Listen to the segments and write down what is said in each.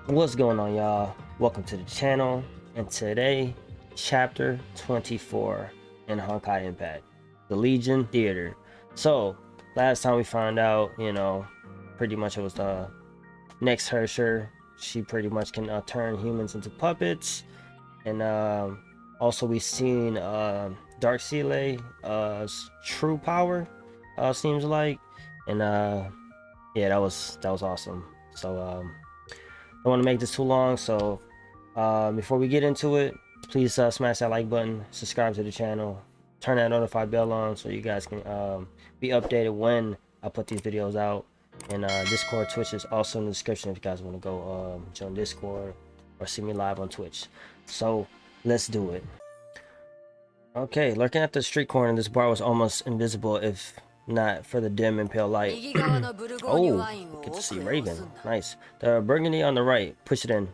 What's going on, y'all? Welcome to the channel, and today, chapter 24 in Honkai Impact, the Legion Theater. So, last time we found out, pretty much it was the next Hersher. She pretty much can turn humans into puppets, and also we seen Dark Seele, true power, seems like, and yeah, that was awesome. So don't want to make this too long, so before we get into it, please smash that like button, subscribe to the channel, turn that notify bell on so you guys can be updated when I put these videos out. And Discord, Twitch is also in the description if you guys want to go join Discord or see me live on Twitch. So let's do it. Okay, lurking at the street corner, this bar was almost invisible if not for the dim and pale light. Oh, get to see Raven. Nice. The burgundy on the right. Push it in.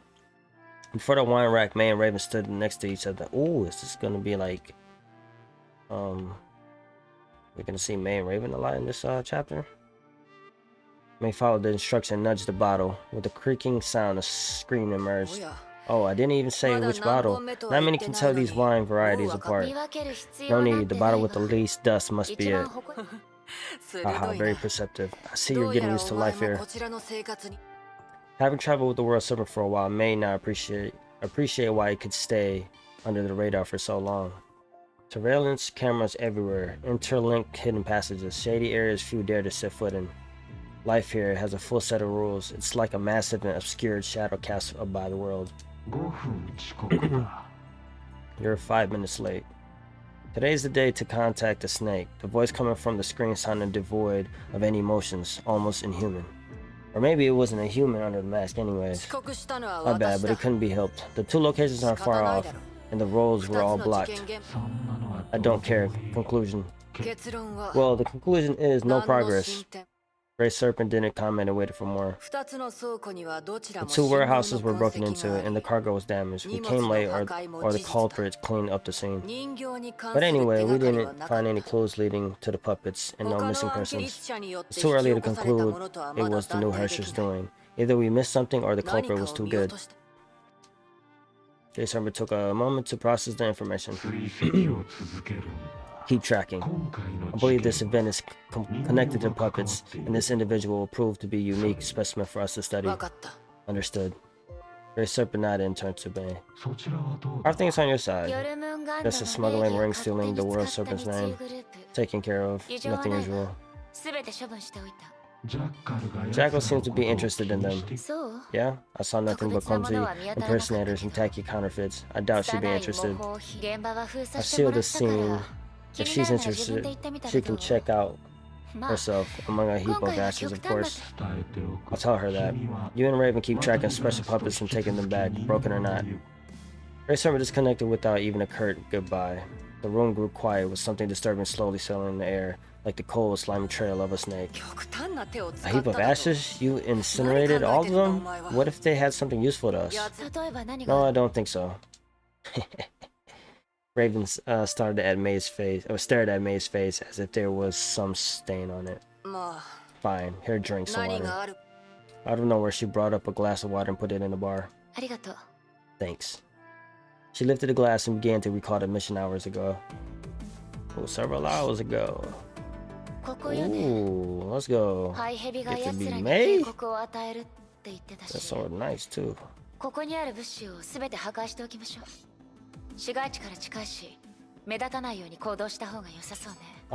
Before the wine rack, May and Raven stood next to each other. Oh, is this gonna be like we're gonna see May and Raven a lot in this chapter? May followed the instruction and nudged the bottle. With a creaking sound, a scream emerged. Oh, I didn't even say which bottle. Not many can tell these wine varieties apart. No need, the bottle with the least dust must be it. Haha, very perceptive. I see you're getting used to life here. Having traveled with the world serpent for a while, may not appreciate why it could stay under the radar for so long. Surveillance cameras everywhere, interlinked hidden passages, shady areas few dare to set foot in. Life here has a full set of rules. It's like a massive and obscured shadow cast by the world. You're 5 minutes late. Today's the day to contact the snake. The voice coming from the screen sounded devoid of any emotions, almost inhuman. Or maybe it wasn't a human under the mask anyways. My bad, but it couldn't be helped. The two locations aren't far off, and the roads were all blocked. I don't care. Conclusion. Well, the conclusion is no progress. Grey Serpent didn't comment and waited for more. The two warehouses were broken into, and the cargo was damaged. We came late, or the culprits cleaned up the scene. But anyway, we didn't find any clues leading to the puppets, and no missing persons. It's too early to conclude it was the new Hersher's doing. Either we missed something, or the culprit was too good. Grey Serpent took a moment to process the information. Keep tracking. I believe this event is connected to puppets, and this individual will prove to be a unique specimen for us to study. Understood. Grey Serpent nodded and turned to May. Everything's on your side. Just a smuggling ring stealing the world serpent's name. Taken care of. Nothing usual. Jackal seems to be interested in them. Yeah? I saw nothing but clumsy impersonators and tacky counterfeits. I doubt she'd be interested. I sealed the scene. If she's interested, she can check out herself among a heap of ashes, of course. I'll tell her that. You and Raven keep tracking special puppets and taking them back, broken or not. Grey Serpent disconnected without even a curt goodbye. The room grew quiet with something disturbing slowly settling in the air, like the cold, slimy trail of a snake. A heap of ashes? You incinerated all of them? What if they had something useful to us? No, I don't think so. Raven stared at May's face as if there was some stain on it. Fine, here, drink some water. Out of nowhere, she brought up a glass of water and put it in the bar. Thanks. She lifted the glass and began to recall the mission hours ago. Oh, several hours ago. Ooh, let's go. Get to be May? That's so nice, too. I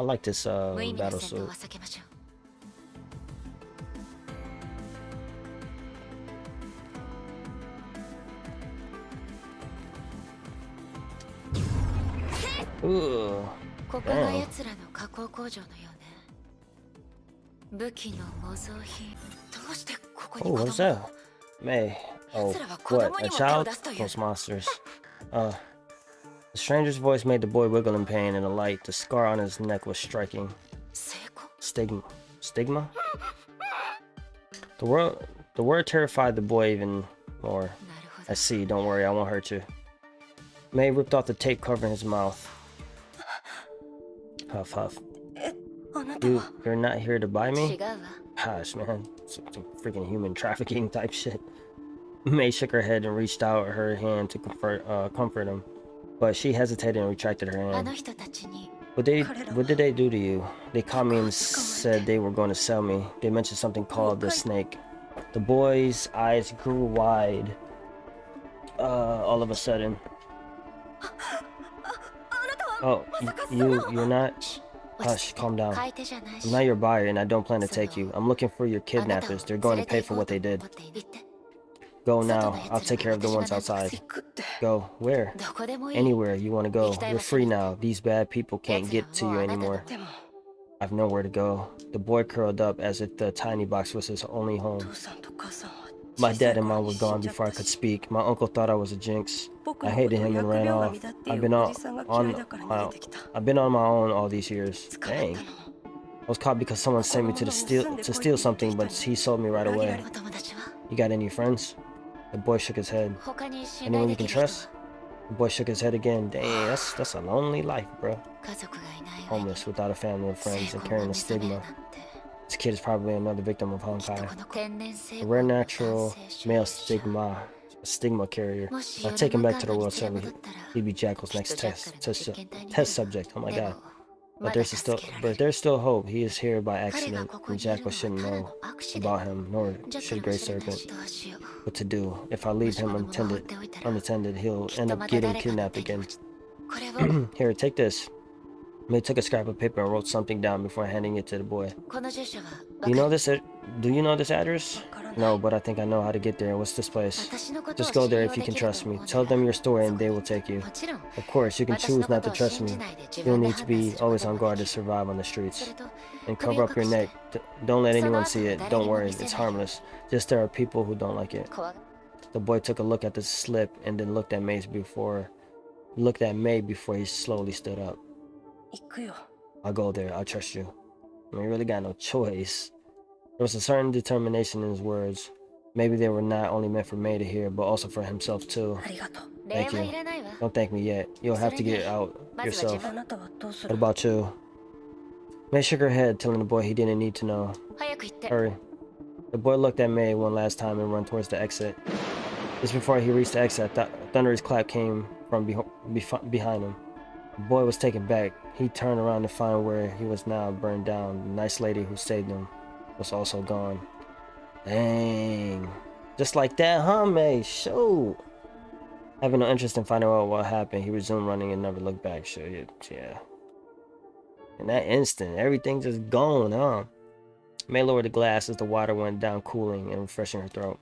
like this battle suit. Ooh. Damn. Oh, what's that? May. Oh, what? A child? Those monsters. The stranger's voice made the boy wiggle in pain, and the light, the scar on his neck was striking. Stigma? The word terrified the boy even more. I see, don't worry, I won't hurt you. May ripped off the tape covering his mouth. Huff, huff. You're not here to buy me? Gosh, man. Some freaking human trafficking type shit. May shook her head and reached out her hand to comfort him, but she hesitated and retracted her hand. What did they do to you? They called me and said they were going to sell me. They mentioned something called the snake. The boy's eyes grew wide. All of a sudden. Oh, you're not? Hush, calm down. I'm not your buyer and I don't plan to take you. I'm looking for your kidnappers. They're going to pay for what they did. Go now. I'll take care of the ones outside. Go. Where? Anywhere you want to go. You're free now. These bad people can't get to you anymore. I've nowhere to go. The boy curled up as if the tiny box was his only home. My dad and mom were gone before I could speak. My uncle thought I was a jinx. I hated him and ran off. I've been on my own all these years. Dang. I was caught because someone sent me to steal something, but he sold me right away. You got any friends? The boy shook his head. Anyone you can trust? The boy shook his head again. Dang, that's a lonely life, bro. Homeless, without a family and friends, and carrying a stigma. This kid is probably another victim of Honkai. A rare natural male stigma carrier. I'll take him back to the world server. He'd be Jackal's next test subject. Oh my god. But there's still hope. He is here by accident, and Jackal shouldn't know about him, nor should Grey Serpent. What to do? If I leave him unattended, he'll end up getting kidnapped again. Here, take this. May took a scrap of paper and wrote something down before handing it to the boy. Do you know this address? No, but I think I know how to get there. What's this place? Just go there if you can trust me. Tell them your story and they will take you. Of course, you can choose not to trust me. You'll need to be always on guard to survive on the streets. And cover up your neck. Don't let anyone see it. Don't worry, it's harmless. Just there are people who don't like it. The boy took a look at the slip and then looked at May before he slowly stood up. I'll go there. I'll trust you. I mean, he really got no choice. There was a certain determination in his words. Maybe they were not only meant for May to hear, but also for himself too. Thank you. Don't thank me yet. You'll have to get out yourself. What about you? May shook her head, telling the boy he didn't need to know. Hurry. The boy looked at May one last time and ran towards the exit. Just before he reached the exit, a thunderous clap came from behind him. The boy was taken back. He turned around to find where he was now burned down. The nice lady who saved him was also gone. Dang. Just like that, huh, May? Shoot. Having no interest in finding out what happened, he resumed running and never looked back. Sure, yeah. In that instant, everything just gone, huh? May lowered the glass as the water went down, cooling and refreshing her throat.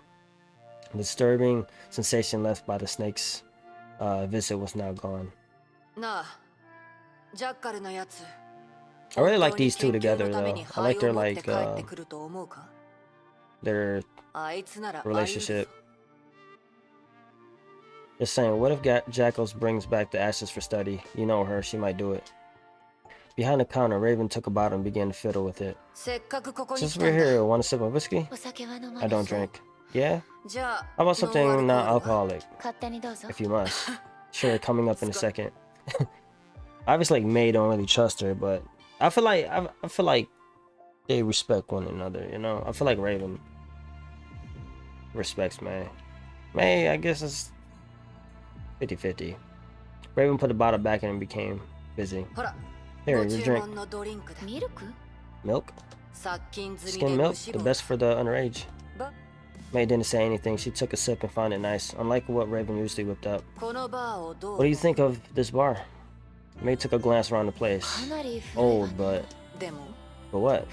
The disturbing sensation left by the snake's visit was now gone. I really like these two together, though. I like their relationship. Just saying, what if Jackals brings back the ashes for study? You know her, she might do it. Behind the counter, Raven took a bottle and began to fiddle with it. Since we're here, want a sip of whiskey? I don't drink. Yeah? How about something non-alcoholic? If you must. Sure, coming up in a second. Obviously, like, May don't really trust her, but I feel like they respect one another, you know? I feel like Raven respects May. May, I guess, is 50-50. Raven put the bottle back in and became busy. Here, your drink. Milk? Skim milk? The best for the underage. May didn't say anything. She took a sip and found it nice, unlike what Raven usually whipped up. What do you think of this bar? May took a glance around the place. Old, but what?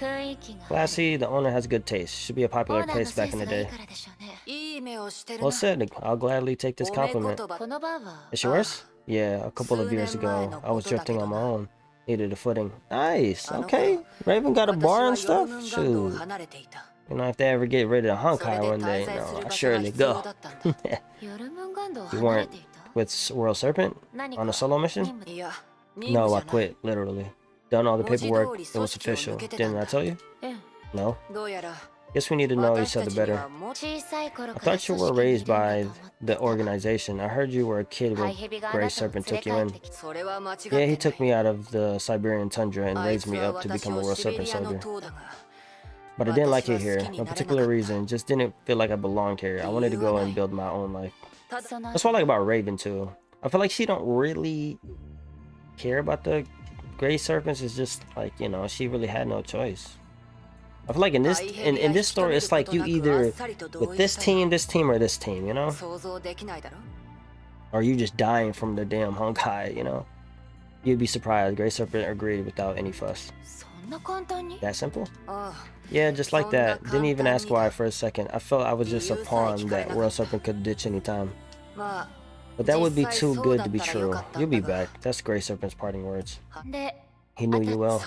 Classy, the owner has good taste. Should be a popular place back in the day. Well said, I'll gladly take this compliment. It's yours? Yeah, a couple of years ago, I was drifting on my own. Needed a footing. Nice, okay. Raven got a bar and stuff? Shoot. You know, if they ever get rid of Honkai one day, you know, I'll surely go. You weren't with World Serpent on a solo mission? No, I quit, literally. Done all the paperwork, it was official. Didn't I tell you? No? Guess we need to know each other better. I thought you were raised by the organization. I heard you were a kid when Grey Serpent took you in. Yeah, he took me out of the Siberian tundra and raised me up to become a World Serpent soldier. But I didn't like it here. No particular reason. Just didn't feel like I belonged here. I wanted to go and build my own life. That's what I like about Raven too. I feel like she don't really care about the Gray Serpents. It's just like, you know, she really had no choice. I feel like in this story, it's like you either with this team, or this team, you know? Or you just dying from the damn Honkai, you know? You'd be surprised. Gray Serpent agreed without any fuss. That simple? Yeah, just like that. Didn't even ask why for a second. I felt I was just a pawn that World Serpent could ditch anytime. But that would be too good to be true. You'll be back. That's Gray Serpent's parting words. He knew you well.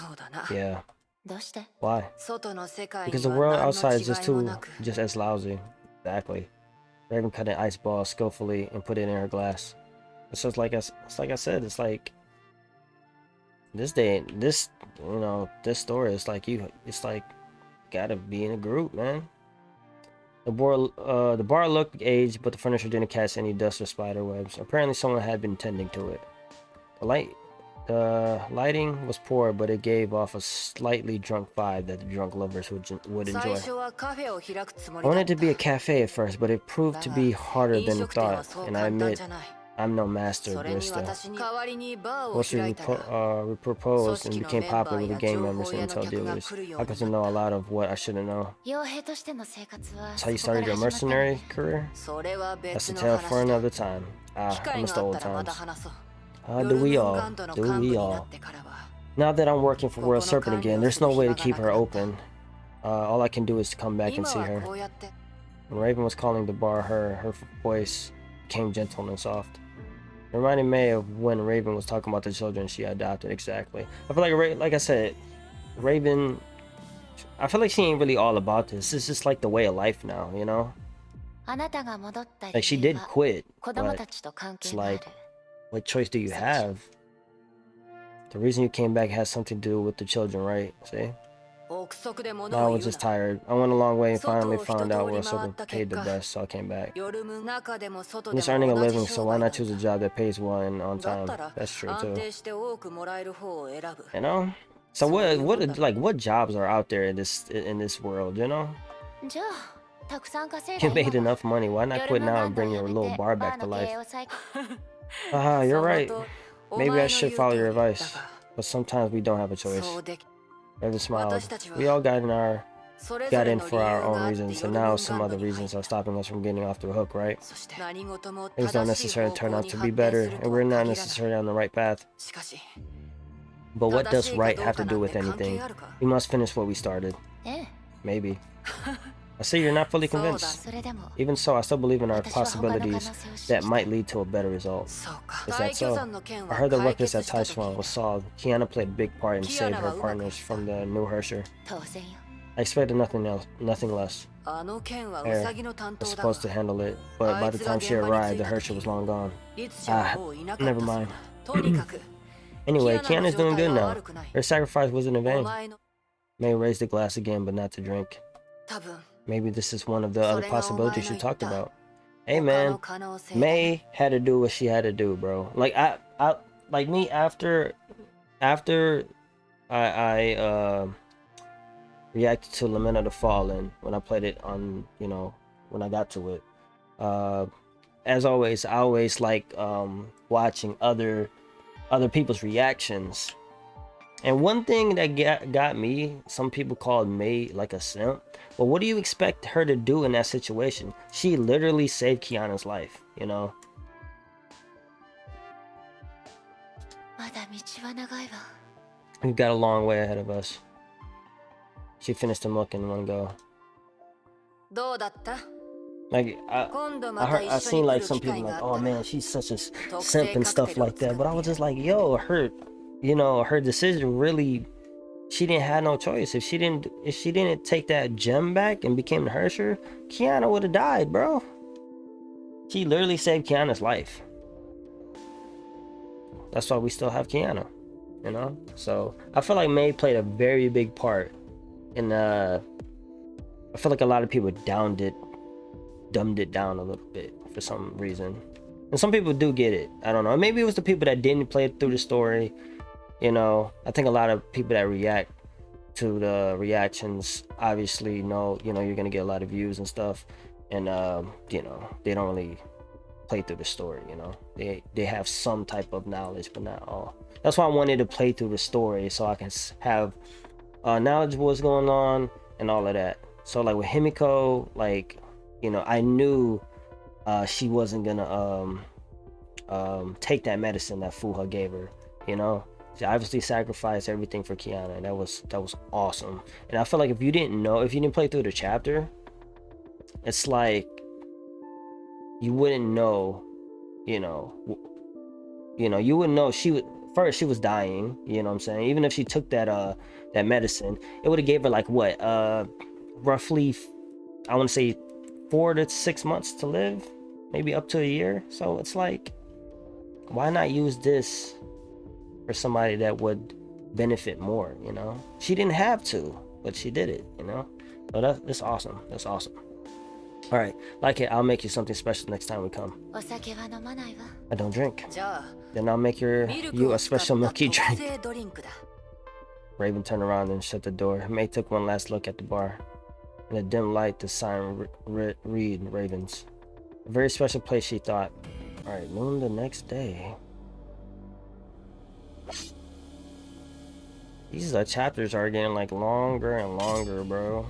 Yeah. Why? Because the world outside is just as lousy. Exactly. Raven cut an ice ball skillfully and put it in her glass. It's just like I said. It's like this story. It's like gotta be in a group, man. The bar looked aged, but the furniture didn't catch any dust or spider webs. Apparently, someone had been tending to it. The lighting was poor, but it gave off a slightly drunk vibe that the drunk lovers would enjoy. I wanted it to be a cafe at first, but it proved to be harder than thought, and I admit, I'm no master barista. Once we proposed and became popular with the game members and Intel dealers, I got to know a lot of what I shouldn't know. That's how you started your mercenary career? That's a tale for another time. I miss the old times. Do we all? Do we all? Now that I'm working for World Serpent again, there's no way to keep her open. All I can do is to come back and see her. When Raven was calling the bar, her voice became gentle and soft. It reminded me of when Raven was talking about the children she adopted. Exactly. I feel like I said, Raven, I feel like she ain't really all about this. It's just like the way of life now, you know? Like she did quit, but it's like, what choice do you have? The reason you came back has something to do with the children, right? See? No, I was just tired. I went a long way and finally found out where Serpent paid the best, so I came back. I'm just earning a living, so why not choose a job that pays well and on time? That's true too. You know? So what jobs are out there in this world, you know? You made enough money. Why not quit now and bring your little bar back to life? You're right. Maybe I should follow your advice. But sometimes we don't have a choice. Raven smiled. We all got in for our own reasons, and now some other reasons are stopping us from getting off the hook, right? Things don't necessarily turn out to be better, and we're not necessarily on the right path. But what does right have to do with anything? We must finish what we started. Maybe. I see you're not fully convinced. Even so, I still believe in our possibilities that might lead to a better result. Is that so? I heard the ruckus at Taiswan was solved. Kiana played a big part and saved her partners from the new Hersher. I expected nothing less. Air was supposed to handle it, but by the time she arrived, the Hersher was long gone. Never mind. Anyway, Kiana's doing good now. Her sacrifice wasn't in vain. May raised the glass again, but not to drink. Maybe this is one of the other possibilities you talked about. Hey man, May had to do what she had to do, bro. Like I like me after I reacted to Lament of the Fallen when I played it on, you know, when I got to it. As always, I always like watching other people's reactions. And one thing that got me, some people called May like a simp. But what do you expect her to do in that situation? She literally saved Kiana's life, you know? We've got a long way ahead of us. She finished the milk in one go. Like, I seen like some people like, oh man, she's such a simp and stuff like that. But I was just like, yo, her decision really, she didn't have no choice. If she didn't take that gem back and became the Hersher, Kiana would have died, bro. She literally saved Kiana's life. That's why we still have Kiana, you know? So I feel like May played a very big part in I feel like a lot of people dumbed it down a little bit for some reason. And some people do get it. I don't know. Maybe it was the people that didn't play it through the story. You know, I think a lot of people that react to the reactions. Obviously, no, you know, you're gonna get a lot of views and stuff, and you know, they don't really play through the story. You know, they have some type of knowledge, but not all. That's why I wanted to play through the story so I can have knowledge of what's going on and all of that. So like with Himiko, like, you know, I knew she wasn't gonna take that medicine that Fuha gave her. You know, she obviously sacrificed everything for Kiana, and that was awesome. And I feel like if you didn't play through the chapter, it's like you wouldn't know, you know, you wouldn't know she was dying, you know what I'm saying? Even if she took that that medicine, it would have gave her like what, roughly, I want to say 4 to 6 months to live, maybe up to a year. So it's like, why not use this for somebody that would benefit more, you know? She didn't have to, but she did it, you know? So that's awesome. That's awesome. All right, like it, I'll make you something special next time we come. I don't drink. Then I'll make you a special milky drink. Raven turned around and shut the door. May took one last look at the bar. In the dim light, the sign read Ravens. A very special place, she thought. All right, noon the next day. These chapters are getting like longer and longer, bro.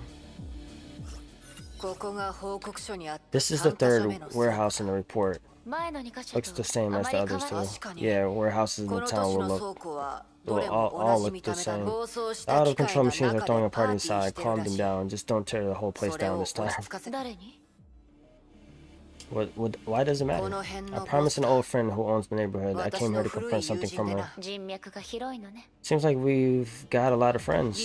This is the third warehouse in the report. Looks the same as the others too. Yeah, warehouses in the town will all look the same. The out of control machines are throwing a party inside. Calm them down. Just don't tear the whole place down this time. Why does it matter? I promised an old friend who owns the neighborhood. I came here to confirm something from her. Seems like we've got a lot of friends.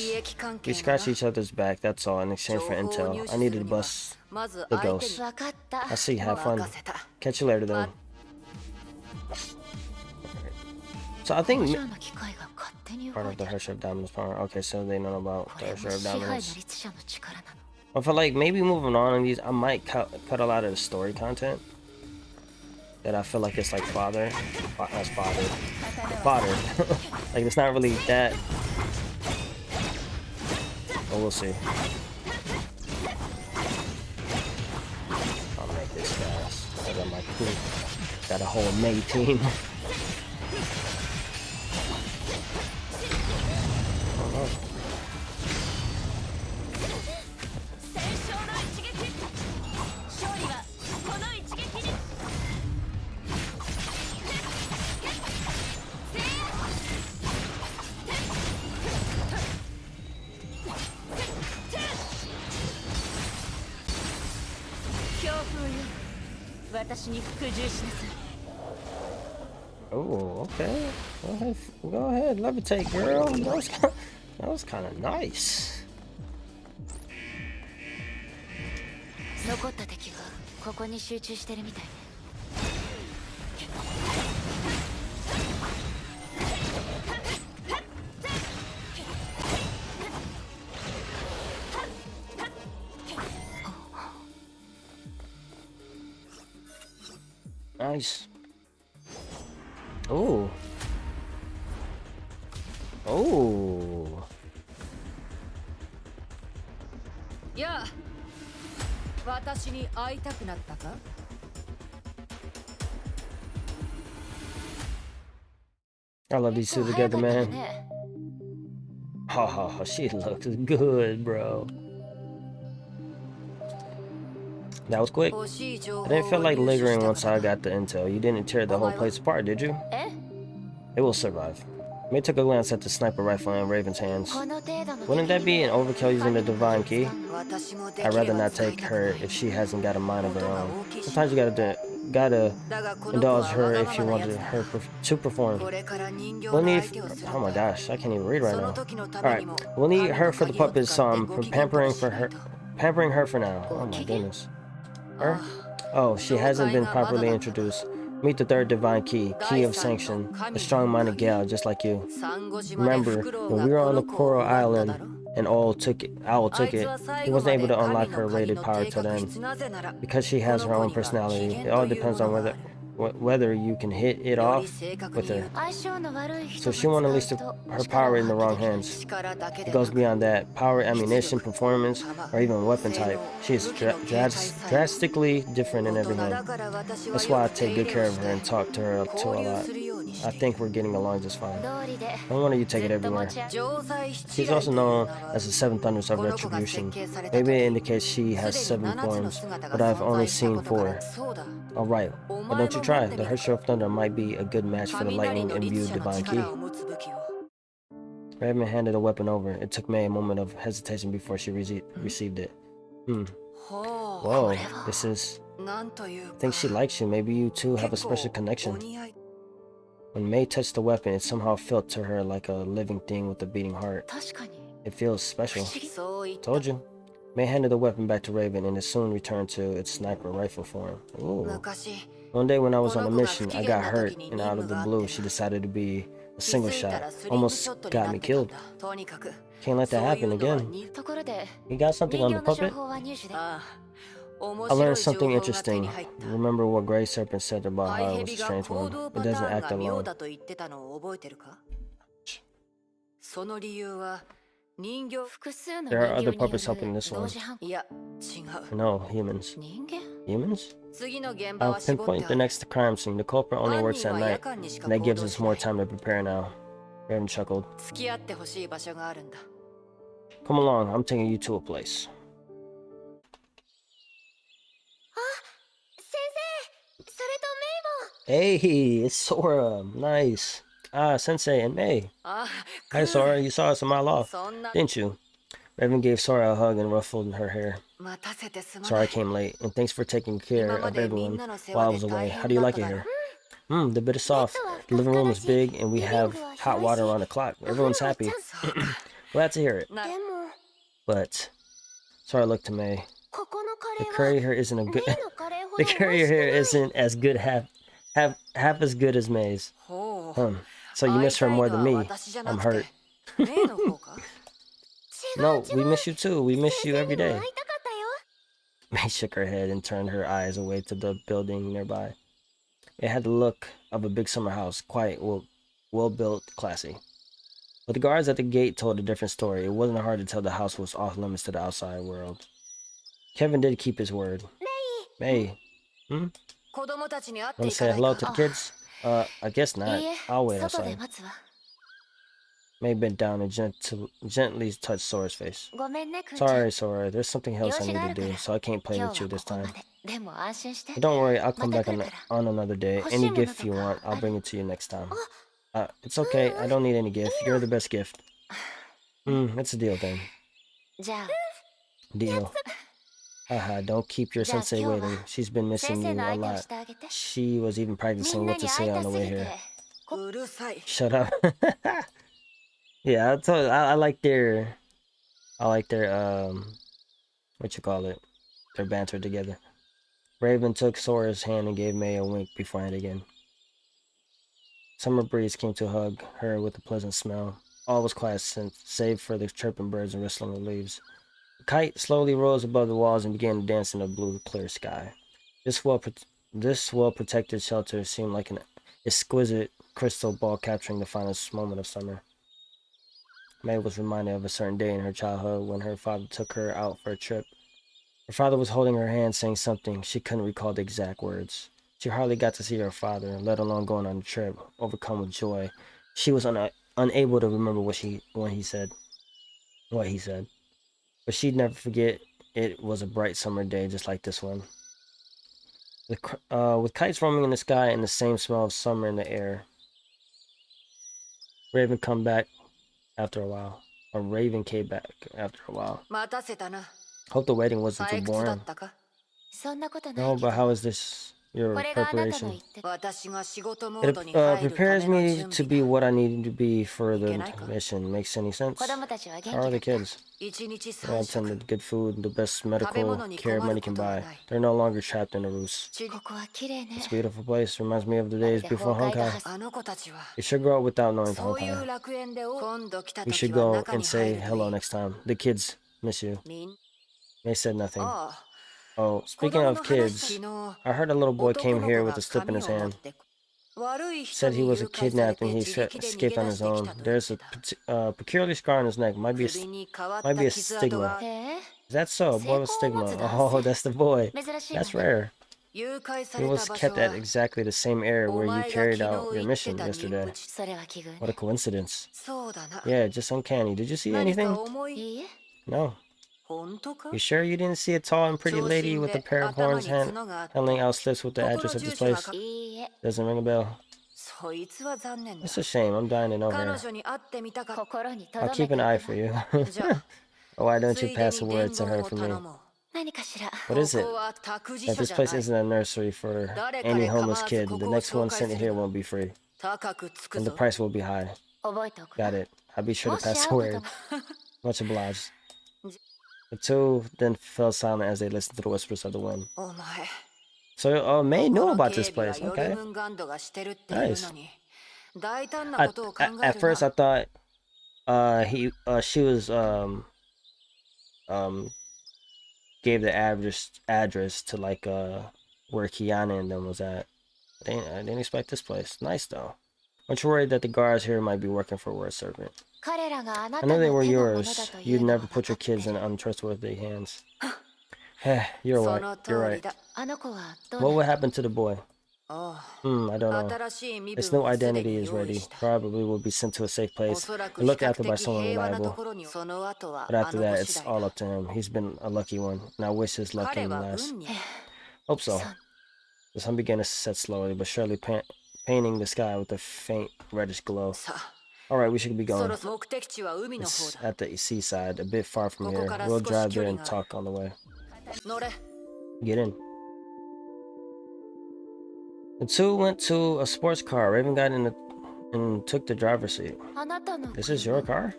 We scratch each other's back, that's all, in exchange for intel. I needed to bust the ghost. I see, have fun. Catch you later then. So I think part of the Hershey of Diamonds power. Okay, so they know about the Hershey of Diamonds. I feel like maybe moving on in these, I might cut a lot of the story content that I feel like it's like fodder. Like it's not really that. But we'll see. I'll make this fast. I got my crew. Got a whole May team. Oh, okay. Go ahead, levitate, girl. That was kind of nice. Nice. Oh. Oh. Yeah. I love these two together, man. Oh, she looks good, bro. That was quick. I didn't feel like lingering once I got the intel. You didn't tear the whole place apart, did you? It will survive. May took a glance at the sniper rifle in Raven's hands. Wouldn't that be an overkill using the divine key? I'd rather not take her if she hasn't got a mind of her own. Sometimes you gotta indulge her if you want her to perform. We'll need. Oh my gosh, I can't even read right now. All right, we'll need her for the puppets. Pampering her for now. Oh my goodness. Her? Oh, she hasn't been properly introduced. Meet the third divine key of sanction, a strong-minded gal just like you. Remember, when we were on the Coral Island and Owl took it, he wasn't able to unlock her rated power till then. Because she has her own personality, it all depends on whether you can hit it off with her. So she won at least her power in the wrong hands. It goes beyond that. Power, ammunition, performance, or even weapon type. She is drastically different in every hand. That's why I take good care of her and talk to her up to a lot. I think we're getting along just fine. No wonder you take it everywhere. She's also known as the Seven Thunders of Retribution. Maybe it indicates she has 7 forms, but I've only seen 4. Alright, why don't you try? The Herrscher of Thunder might be a good match for the lightning-imbued divine key. Raven handed a weapon over. It took May a moment of hesitation before she received it. Whoa, this is... I think she likes you. Maybe you two have a special connection. When May touched the weapon, it somehow felt to her like a living thing with a beating heart. It feels special. Told you. May handed the weapon back to Raven and it soon returned to its sniper rifle form. Ooh. One day when I was on a mission, I got hurt, and out of the blue, she decided to be a single shot. Almost got me killed. Can't let that happen again. You got something on the puppet? I learned something interesting. Remember what Grey Serpent said about how it was a strange one. It doesn't act alone. There are other puppets helping this one. No, humans. Humans? I'll pinpoint the next crime scene. The culprit only works at night, and that gives us more time to prepare now. Raven chuckled. Come along, I'm taking you to a place. Hey, it's Sora. Nice. Ah, Sensei and May. Hi, Sora. You saw us a mile off, didn't you? Raven gave Sora a hug and ruffled her hair. Sorry I came late, and thanks for taking care of everyone while I was away. How do you like it here? The bit is soft. The living room is big, and we have hot water around the clock. Everyone's happy. Glad to hear it. But Sora looked to May. The curry here isn't a good. The curry here isn't as good half as good as May's. So you miss her more than me. I'm hurt. No, we miss you too. We miss you every day. May shook her head and turned her eyes away to the building nearby. It had the look of a big summer house, quiet, well-built, classy. But the guards at the gate told a different story. It wasn't hard to tell the house was off limits to the outside world. Kevin did keep his word. May. Want to say hello to the kids? I guess not. I'll wait outside. May bent down and gently touched Sora's face. Sorry, Sora. There's something else I need to do, so I can't play with you this time. But don't worry, I'll come back on another day. Any gift you want, I'll bring it to you next time. It's okay. I don't need any gift. You're the best gift. It's a deal then. Deal. Haha, don't keep your sensei waiting. She's been missing you a lot. She was even practicing what to say on the way here. Shut up. Yeah, I like their what you call it? Their banter together. Raven took Sora's hand and gave May a wink before heading again. Summer breeze came to hug her with a pleasant smell. All was quiet save for the chirping birds and rustling of leaves. The kite slowly rose above the walls and began to dance in the blue, clear sky. This well-protected shelter seemed like an exquisite crystal ball capturing the finest moment of summer. May was reminded of a certain day in her childhood when her father took her out for a trip. Her father was holding her hand saying something. She couldn't recall the exact words. She hardly got to see her father, let alone going on the trip. Overcome with joy, she was unable to remember what he said. But she'd never forget it was a bright summer day just like this one. With kites roaming in the sky and the same smell of summer in the air. Raven came back after a while. Hope the waiting wasn't too boring. No, but how is this your preparation? It prepares me to be what I need to be for the mission. Makes any sense? How are the kids? They all attended good food, the best medical care money can buy. They're no longer trapped in a roost. It's a beautiful place. Reminds me of the days before Honkai. We should grow up without knowing Honkai. We should go and say hello next time. The kids miss you. May said nothing. Oh, speaking of kids, I heard a little boy came here with a slip in his hand. Said he was kidnapped and he escaped on his own. There's a peculiar scar on his neck. Might be a stigma. Is that so? A boy with stigma. Oh, that's the boy. That's rare. He was kept at exactly the same area where you carried out your mission yesterday. What a coincidence. Yeah, just uncanny. Did you see anything? No. You sure you didn't see a tall and pretty lady with a pair of horns handling out slips with the address of this place? Doesn't ring a bell. It's a shame. I'm dying to know her. I'll keep an eye for you. Why don't you pass a word to her for me? What is it? That this place isn't a nursery for any homeless kid. The next one sent here won't be free. And the price will be high. Got it. I'll be sure to pass the word. Much obliged. The two then fell silent as they listened to the whispers of the wind. So, May knew about this place. Okay. Nice. At first, I thought she was gave the address to like where Kiana and them was at. I didn't expect this place. Nice though. Aren't you worried that the guards here might be working for a word servant? I know they were yours. You'd never put your kids in untrustworthy hands. You're right. You're right. What would happen to the boy? I don't know. His new identity is ready. Probably will be sent to a safe place and looked after by someone reliable. But after that, it's all up to him. He's been a lucky one, and I wish his luck came last. Hope so. The sun began to set slowly, but surely painting the sky with a faint reddish glow. Alright, we should be going. It's at the seaside, a bit far from here. We'll drive there and talk on the way. Get in. The two went to a sports car. Raven got in and took the driver's seat. This is your car?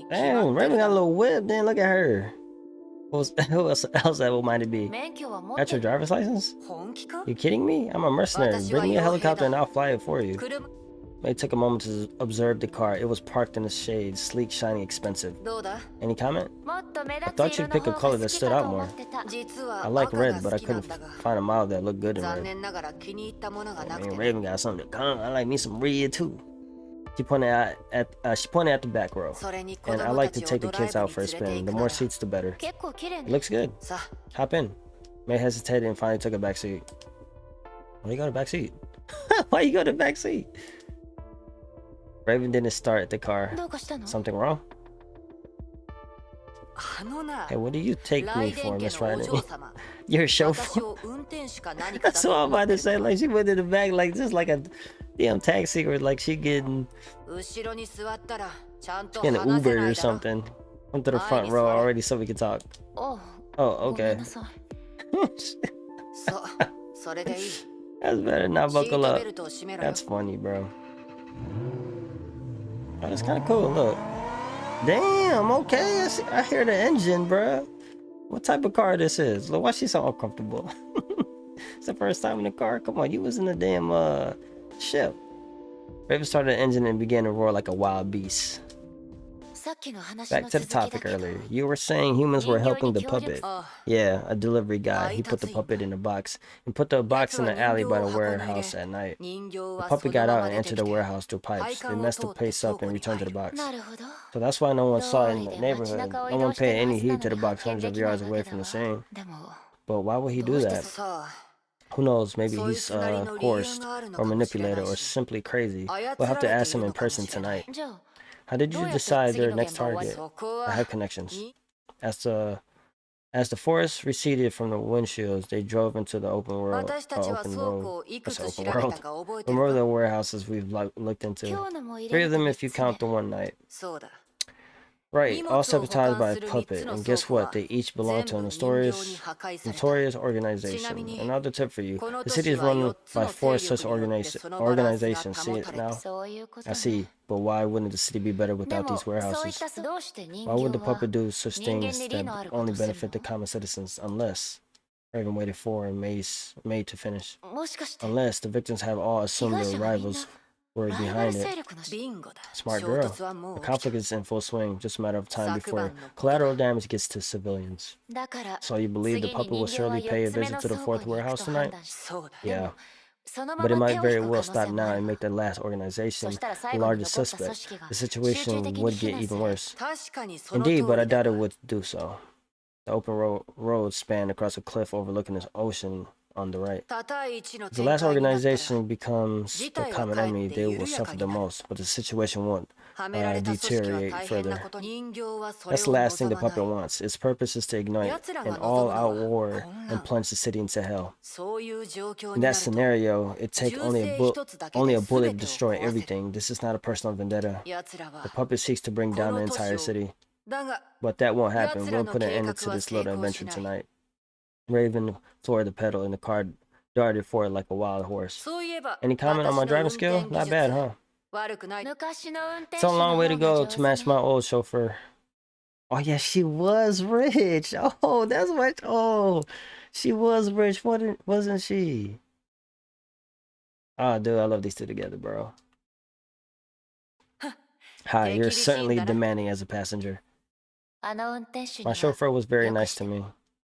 Damn, Raven got a little whip. Then look at her. Who else that might it be? Got your driver's license? You kidding me? I'm a mercenary. Bring me a helicopter and I'll fly it for you. May took a moment to observe the car. It was parked in the shade, sleek, shiny, expensive. Any comment? I thought you'd pick a color that stood out more. I like red, but I couldn't find a model that looked good in red. I mean, Raven got something to come. I like me some red too. She pointed at the back row. And I like to take the kids out for a spin. The more seats, the better. It looks good. Hop in. May hesitated and finally took a back seat. Why you go to back seat? Why you go to back seat? Raven didn't start the car. Something wrong? Hey, what do you take me for, Miss Ryder? You're a chauffeur? That's what I'm about to say. Like, she went in the back like just like a damn taxi, or like she getting an Uber or something. Went to the front row already so we could talk. Oh, okay. That's better. Now buckle up. That's funny, bro. Oh, that's kind of cool. Look. Damn, okay. I hear the engine, bro. What type of car this is? Look, why she's so uncomfortable? It's the first time in the car. Come on, you was in the damn ship. Raven started the engine and began to roar like a wild beast. Back to the topic earlier. You were saying humans were helping the puppet. Yeah, a delivery guy. He put the puppet in a box and put the box in the alley by the warehouse at night. The puppet got out and entered the warehouse through pipes. They messed the place up and returned to the box. So that's why no one saw it in the neighborhood. No one paid any heed to the box hundreds of yards away from the scene. But why would he do that? Who knows, maybe he's coerced or manipulated or simply crazy. We'll have to ask him in person tonight. How did you decide their next target? I have connections. As the forest receded from the windshields, they drove into the open road. That's open world. The more of the warehouses we've looked into. 3 of them if you count the one night. Right, all sabotaged by a puppet, and guess what? They each belong to a notorious organization. Another tip for you: the city is run by 4 such organizations. See it now? I see, but why wouldn't the city be better without these warehouses? Why would the puppet do such things that only benefit the common citizens? Unless Raven waited for and made to finish. Unless the victims have all assumed their rivals were behind it. Smart girl. The conflict is in full swing, just a matter of time before collateral damage gets to civilians. So you believe the puppet will surely pay a visit to the fourth warehouse tonight? Yeah. But it might very well stop now and make the last organization the largest suspect. The situation would get even worse. Indeed, but I doubt it would do so. The open road spanned across a cliff overlooking the ocean on the right. If the last organization becomes the common enemy, they will suffer the most, but the situation won't deteriorate further. That's the last thing the puppet wants. Its purpose is to ignite an all-out war and plunge the city into hell. In that scenario, it takes only a bullet to destroy everything. This is not a personal vendetta. The puppet seeks to bring down the entire city. But that won't happen. We'll put an end to this little adventure tonight. Raven floored the pedal and the car darted forward like a wild horse. Any comment on my driving skill? Not bad, huh? It's a long way to go to match my old chauffeur. Oh yeah, she was rich. Oh, that's what. Oh, she was rich, wasn't she? Oh, dude, I love these two together, bro. Hi, you're certainly demanding as a passenger. My chauffeur was very nice to me.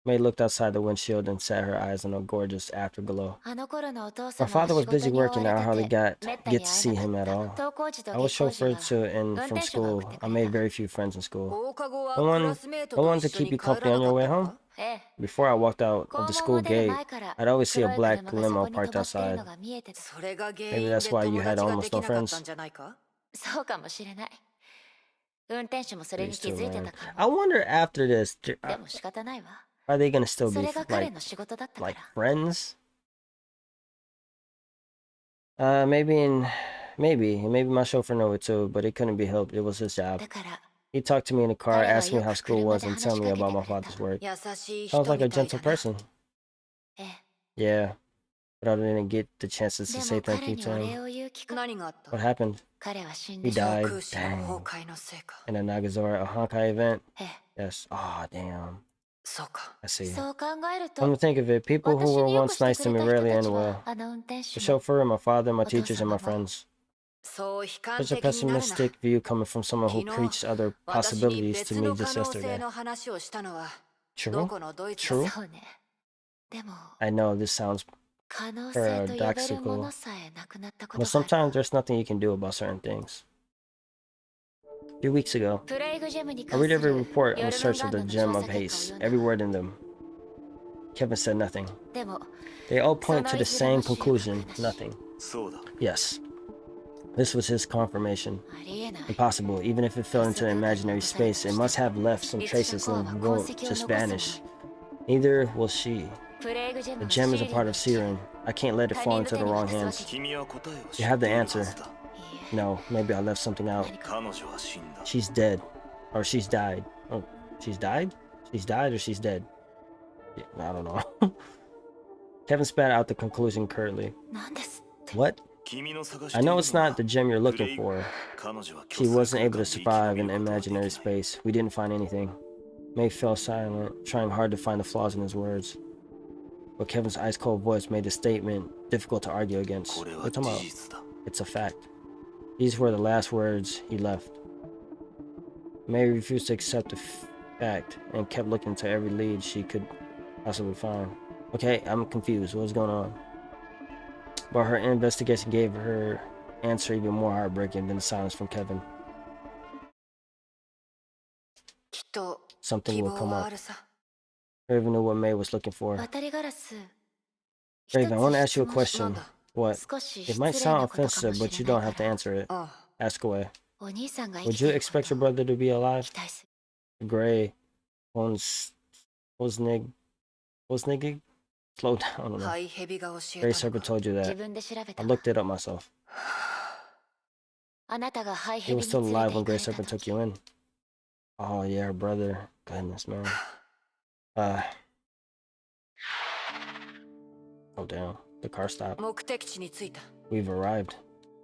May looked outside the windshield and set her eyes on a gorgeous afterglow. My father was busy working, and I hardly get to see him at all. I was chauffeured to and from school. I made very few friends in school. No one to keep you company on your way home? Before I walked out of the school gate, I'd always see a black limo parked outside. Maybe that's why you had almost no friends. These two, man. I wonder after this, are they gonna still be like friends? Maybe my chauffeur knew it too, but it couldn't be helped. It was his job. He talked to me in the car, asked me how school was, and tell me about my father's work. Sounds like a gentle person. Yeah, but I didn't get the chances to say thank you to him. What happened? He died. Dang. In a Nagazora, a Honkai event? Yes. Oh, damn. I see. Come to think of it, people who were once nice to me rarely end well. The chauffeur, my father, my teachers, and my friends. Such a pessimistic view coming from someone who preached other possibilities to me just yesterday. True? True? I know this sounds paradoxical, but sometimes there's nothing you can do about certain things. A few weeks ago, I read every report on the search of the Gem of Haste, every word in them. Kevin said nothing. They all point to the same conclusion, nothing. Yes. This was his confirmation. Impossible, even if it fell into imaginary space, it must have left some traces and won't just vanish. Neither will she. The gem is a part of Siren. I can't let it fall into the wrong hands. You have the answer. No, maybe I left something out. She's dead. Or she's died. Oh, she's died? She's died or she's dead? Yeah, I don't know. Kevin spat out the conclusion curtly. What? I know it's not the gem you're looking for. She wasn't able to survive in imaginary space. We didn't find anything. May fell silent, trying hard to find the flaws in his words. But Kevin's ice-cold voice made the statement difficult to argue against. What are you talking about? It's a fact. These were the last words he left. May refused to accept the fact and kept looking to every lead she could possibly find. Okay, I'm confused. What's going on? But her investigation gave her answer even more heartbreaking than the silence from Kevin. Something will come up. Raven knew what May was looking for. Raven, I want to ask you a question. What? It might sound offensive, but you don't have to answer it. Ask away. Would you expect your brother to be alive? Gray. Woznig? Slow down. Gray Serpent told you that. I looked it up myself. He was still alive when Gray Serpent took you in. Oh yeah, brother. Goodness, man. Oh damn. The car stopped. We've arrived.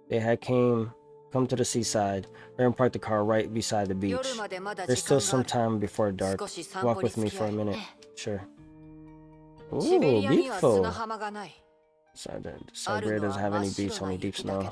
They had come to the seaside. Aaron parked the car right beside the beach. There's still some time before dark. Walk with me for a minute. Sure. Ooh, beautiful. Siberia doesn't have any beach, only deep snow.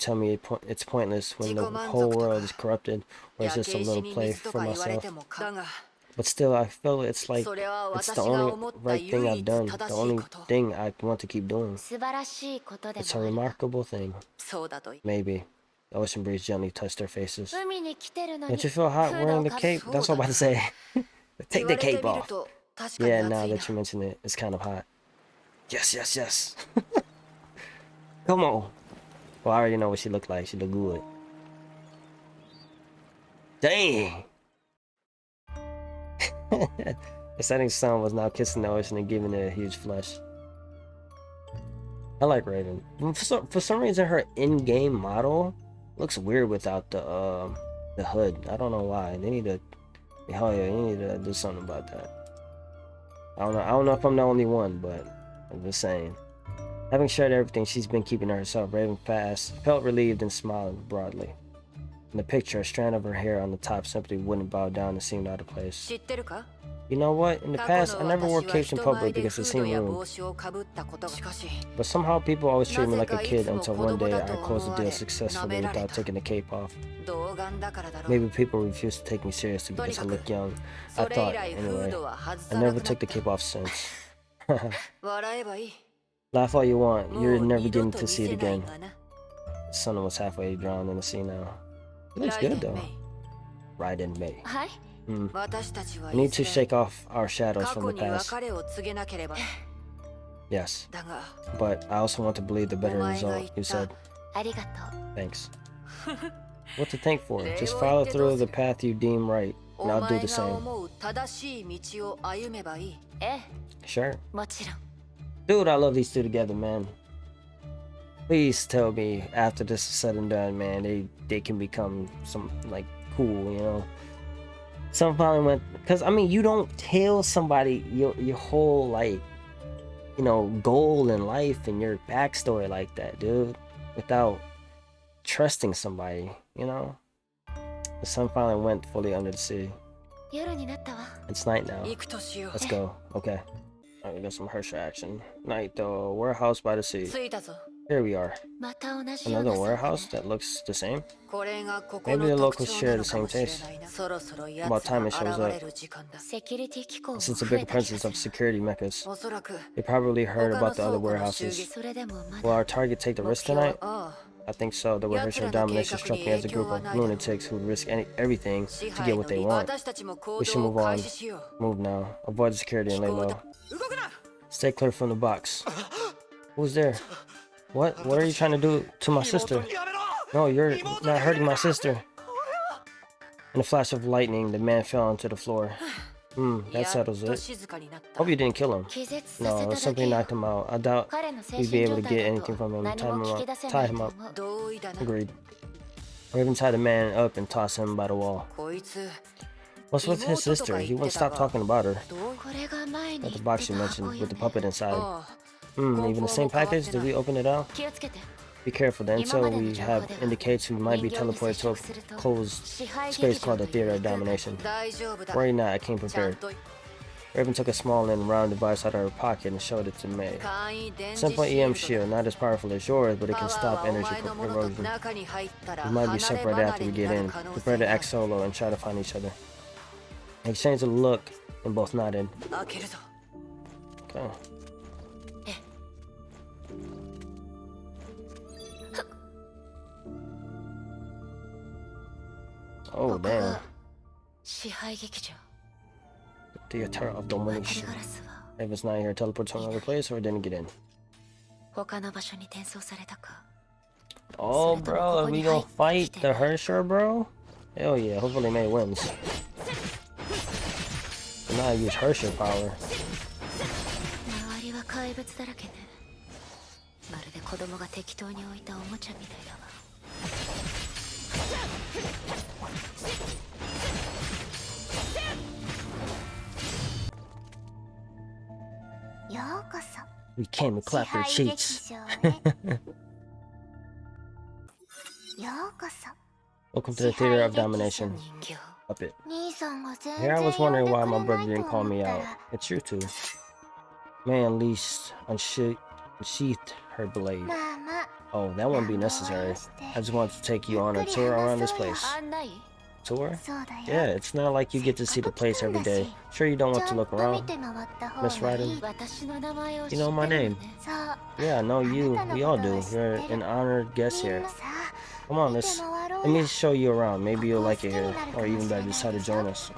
tell me it's pointless when the whole world is corrupted, or is this a little play for myself? But still, I feel it's like it's the only right thing I've done, the only thing I want to keep doing. It's a remarkable thing. Maybe. The ocean breeze gently touched their faces. Don't you feel hot wearing the cape? That's what I'm about to say. Take the cape off. Yeah, now that you mention it, it's kind of hot. Yes, yes, yes. Come on. Well, I already know what she looked like. She looked good. Dang. The setting sun was now kissing the ocean and giving it a huge flush. I like Raven. For some reason, her in-game model looks weird without the hood. I don't know why. They need to. Hell yeah, you need to do something about that. I don't know if I'm the only one, but I'm just saying. Having shared everything she's been keeping to herself, Raven felt relieved and smiled broadly. In the picture, a strand of her hair on the top simply wouldn't bow down and seemed out of place. You know what? In the past, I never wore capes in public because it seemed rude. But somehow people always treat me like a kid until one day I closed the deal successfully without taking the cape off. Maybe people refuse to take me seriously because I look young. I thought, anyway. I never took the cape off since. Laugh all you want, you're never getting to see it again. The sun was halfway drowned in the sea now. It looks good though. Right in May. We need to shake off our shadows from the past. Yes. But I also want to believe the better result, you said. Thanks. What to thank for? Just follow through the path you deem right, and I'll do the same. Sure. Dude, I love these two together, man. Please tell me after this is said and done, man, they can become some, like, cool, you know? Some finally went, because, I mean, you don't tell somebody your whole, like, you know, goal in life and your backstory like that, dude, without trusting somebody, you know? The sun finally went fully under the sea. It's night now. Let's go. Okay. Alright, we got some Hershey action. Night, though. Warehouse by the sea. Here we are. Another warehouse that looks the same? Maybe the locals share the same taste. About time it shows up. Since a big presence of security mechas, they probably heard about the other warehouses. Will our target take the risk tonight? I think so. The Hershey domination struck me as a group of lunatics who risk everything to get what they want. We should move on. Move now. Avoid the security and lay low. Stay clear from the box. Who's there? What? What are you trying to do to my sister? No, you're not hurting my sister. In a flash of lightning, the man fell onto the floor. That settles it. Hope you didn't kill him. No, it simply knocked him out. I doubt we'd be able to get anything from him. Tie him up. Agreed. Raven tied the man up and tossed him by the wall. What's with his sister? He wouldn't stop talking about her. At the box you mentioned, with the puppet inside. Even the same package? Did we open it out? Be careful then, until we have indicates we might be teleported to a closed space called the Theater of Domination. Worry not, I came prepared. Raven took a small and round device out of her pocket and showed it to May. Simple EM shield, not as powerful as yours, but it can stop energy erosion. We might be separated after we get in. Prepare to act solo and try to find each other. They exchanged a look and both nodded. Okay. Oh damn. The Theater of Domination. Raven's not here, teleport to another place, or didn't get in. Oh bro, are we gonna fight the Hershey, bro? Hell yeah, hopefully May wins. And now I use Hershey power. We came to clap your cheeks. Welcome to the Theater of Domination. Puppet. Here I was wondering why my brother didn't call me out. It's you two. May unsheathed her blade. Oh, that wouldn't be necessary. I just wanted to take you on a tour around this place. tour? Yeah, it's not like you get to see the place every day. Sure you don't want to look around, Miss Ryder? You know my name. Yeah, I know you. We all do. You're an honored guest here. Come on, let me show you around. Maybe you'll like it here, or even better, decide to join us.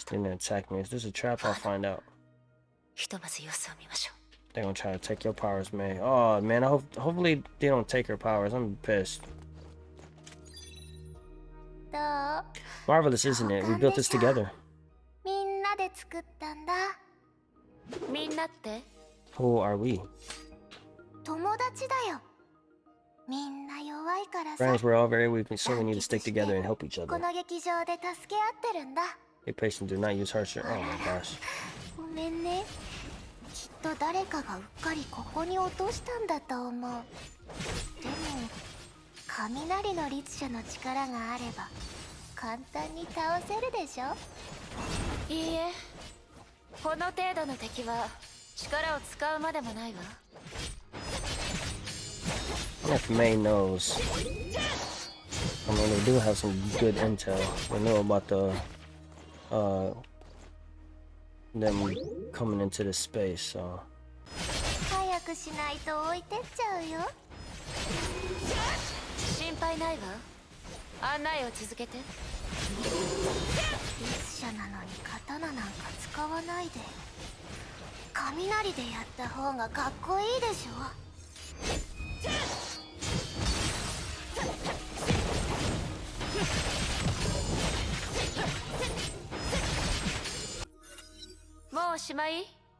Didn't attack me. Is this a trap? I'll find out. They're gonna try to take your powers, man. Oh man, hopefully they don't take her powers. I'm pissed. Marvelous, isn't it? We built this together. Who are we? Friends, we're all very weak, so we need to stick together and help each other. Be patient, do not use harsher. Oh my gosh. I if May knows. I mean, they do have some good intel. They know about the them coming into this space, so.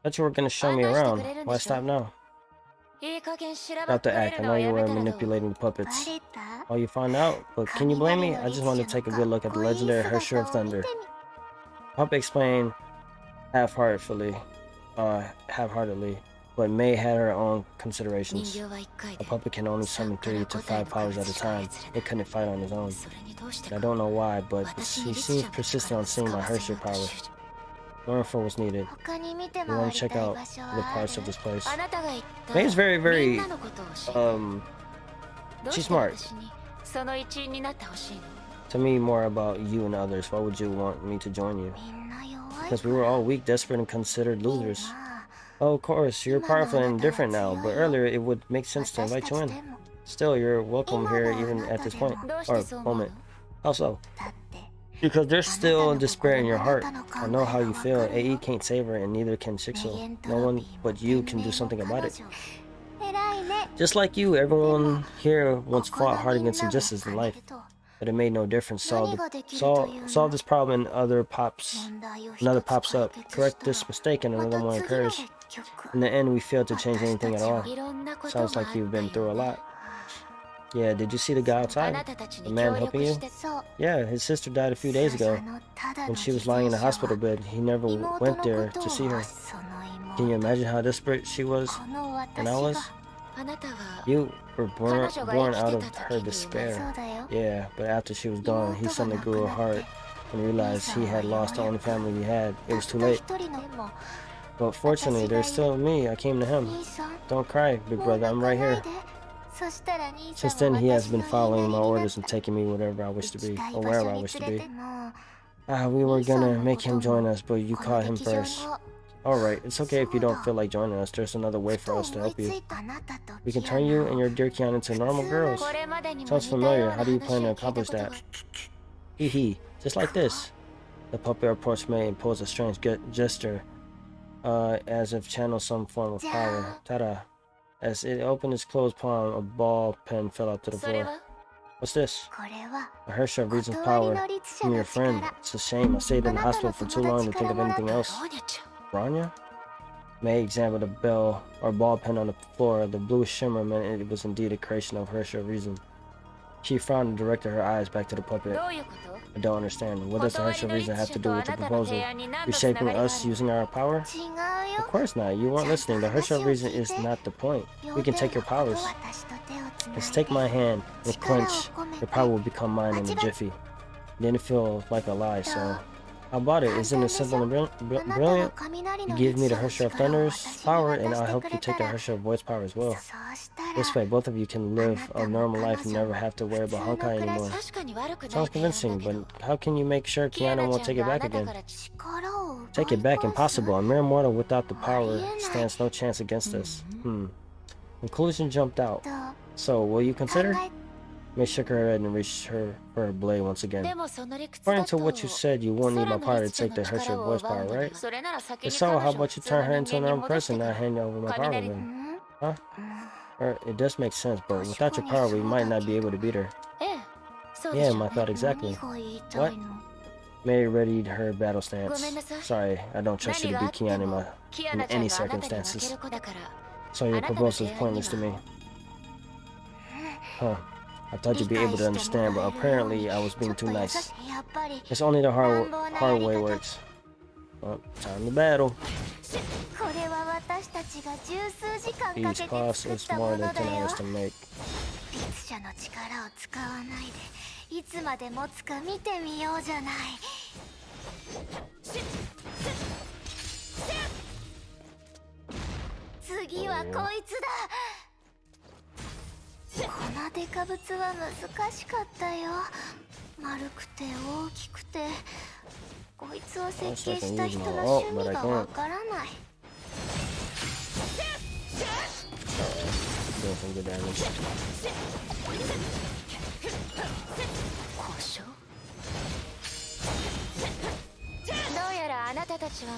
Thought you were gonna show me around. Why stop now? Not to act. I know you were manipulating the puppets. Oh, you found out? But can you blame me? I just wanted to take a good look at the legendary Hersher of Thunder. Puppet explained half-heartedly, but May had her own considerations. A puppet can only summon 3 to 5 powers at a time. It couldn't fight on his own. And I don't know why, but he seems persistent on seeing my Hersher powers. More info was needed. We want to check out the parts of this place. May's very, she's smart. Tell me more about you and others. Why would you want me to join you? Because we were all weak, desperate, and considered losers. Oh, of course, you're powerful and different now, but earlier it would make sense to invite you in. Still, you're welcome here even at this point, or moment. Also, because there's still despair in your heart. I know how you feel. AE can't save her, and neither can Shixel. No one but you can do something about it. Just like you, everyone here once fought hard against injustice in life, but it made no difference. Solve this problem, and another pops up. Correct this mistake, and another one occurs. In the end, we failed to change anything at all. Sounds like you've been through a lot. Yeah, did you see the guy outside? The man helping you? Yeah, his sister died a few days ago. When she was lying in the hospital bed, he never went there to see her. Can you imagine how desperate she was? And I was? You were born out of her despair. Yeah, but after she was gone, he suddenly grew a heart and realized he had lost the only family he had. It was too late. But fortunately, there's still me. I came to him. Don't cry, big brother. I'm right here. Since then, he has been following my orders and taking me wherever I wish to be, or wherever I wish to be. We were gonna make him join us, but you caught him first. Alright, it's okay if you don't feel like joining us. There's another way for us to help you. We can turn you and your dear Kian into normal girls. Sounds familiar. How do you plan to accomplish that? Hee, just like this. The puppet approached May and posed a strange gesture, as if channeled some form of power. Ta-da. As it opened its closed palm, a ball pen fell out to the floor. What's this? A Hersher of Reason's power from your friend. It's a shame. I stayed in the hospital for too long to think of anything else. Bronya? May examined a ball pen on the floor. The bluish shimmer meant it was indeed a creation of Hersher of Reason. She frowned and directed her eyes back to the puppet. I don't understand. What does the Hersher of Reason have to do with the proposal? Reshaping us using our power? Of course not. You weren't listening. The Hersher of Reason is not the point. We can take your powers. Let's take my hand and clench. Your power will become mine in a jiffy. Didn't feel like a lie, so How about it? Isn't it simple and brilliant? You give me the Herrscher of Thunder's power, and I'll help you take the Herrscher of Void's power as well. This way, both of you can live a normal life and never have to worry about Honkai anymore. Sounds convincing, but how can you make sure Kiana won't take it back again? Take it back? Impossible. A mere mortal without the power stands no chance against us. Conclusion jumped out. So, will you consider? May shook her head and reached for her blade once again. According to what you said, you won't need my power to take the Herrscher of Voice power, right? If so, how about you turn her into a normal person and not hand over my power then? Huh? It does make sense, but without your power, we might not be able to beat her. Yeah, my thought exactly. What? May readied her battle stance. Sorry, I don't trust you to beat Kiana in any circumstances. So your proposal is pointless to me. Huh. I thought you'd be able to understand, but apparently I was being too nice. It's only the hard way works. Well, time to battle. Each cost is more than 10 hours to make. Doing some good damage.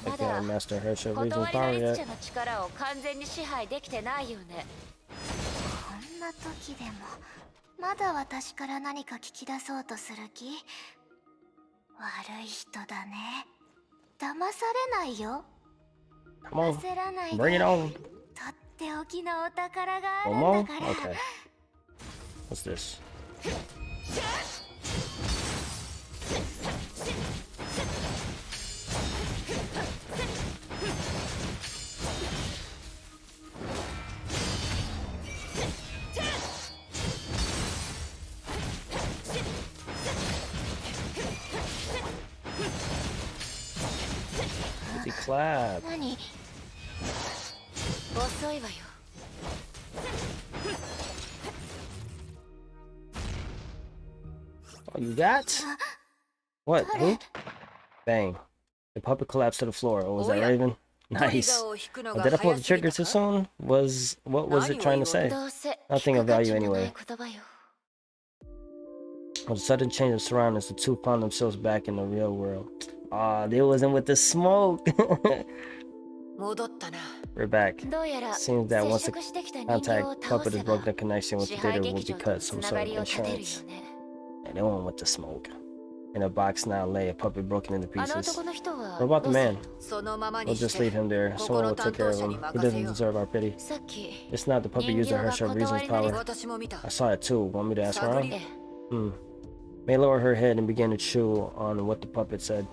I can't master Herrscher of Region's power yet. Come on, bring it on. Omo? Okay. What's this? Easy clap. Oh, you got? What? Who? Bang. The puppet collapsed to the floor. Oh, was that Raven? Nice. Oh, did I pull the trigger too soon? What was it trying to say? Nothing of value anyway. With a sudden change of surroundings, the two found themselves back in the real world. Ah, they wasn't with the smoke. We're back. Seems that once the contact puppet is broken, the connection with the data will be cut. Some sort of insurance. Yeah, they went with the smoke. In a box now lay a puppet broken into pieces. What about the man? We'll just leave him there. Someone will take care of him. He doesn't deserve our pity. It's not the puppet used the Herrscher of Reason's power. I saw it too. Want me to ask around? May lowered her head and began to chew on what the puppet said.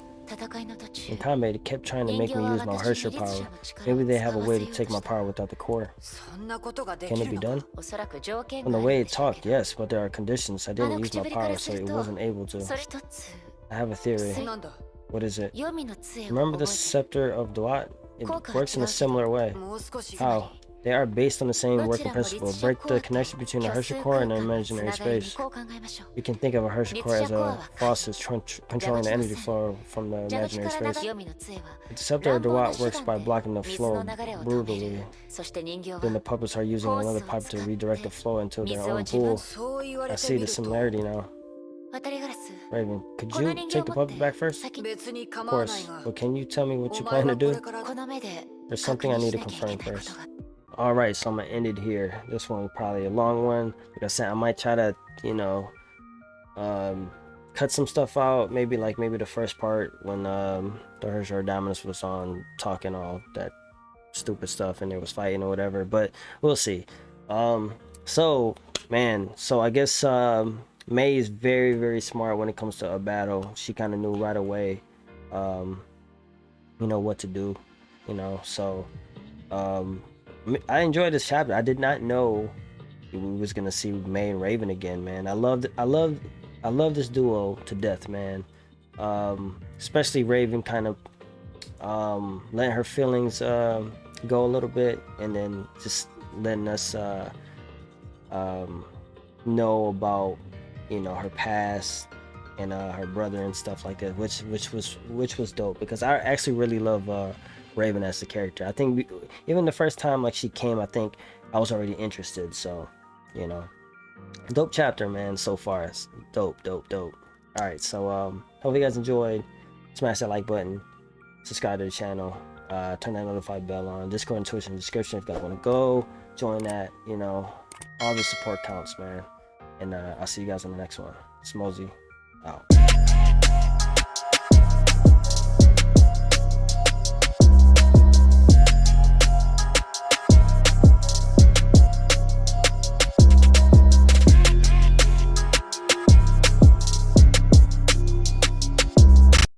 In combat, it kept trying to make me use my Herrscher power. Maybe they have a way to take my power without the core. Can it be done? From the way it talked, yes, but there are conditions. I didn't use my power, so it wasn't able to. I have a theory. What is it? Remember the Scepter of Duat? It works in a similar way. How? They are based on the same working principle. Break the connection between the Herrscher core and the imaginary space. You can think of a Herrscher core as a faucet controlling the energy flow from the imaginary space. The Scepter of Duat works by blocking the flow brutally. Then the puppets are using another pipe to redirect the flow into their own pool. I see the similarity now. Raven, could you take the puppet back first? Of course, but can you tell me what you plan to do? There's something I need to confirm first. Alright, so I'm gonna end it here. This one was probably a long one. Like I said, I might try to, you know, cut some stuff out. Maybe the first part when the Herrscher Dominus was on talking all that stupid stuff and they was fighting or whatever. But we'll see. So I guess May is very, very smart when it comes to a battle. She kind of knew right away, you know, what to do. You know, so I enjoyed this chapter. I did not know we was gonna see May and Raven again, man. I love this duo to death, man. especially Raven kind of letting her feelings go a little bit, and then just letting us know about, you know, her past and her brother and stuff like that, which was dope, because I actually really love Raven as a character. I think even the first time like she came, I think I was already interested. So, you know, dope chapter, man. So far, it's dope. All right, so hope you guys enjoyed. Smash that like button, subscribe to the channel, turn that notified bell on. Discord and Twitch in the description if you guys want to go join that. You know, all the support counts, man. And I'll see you guys on the next one. Smosey out.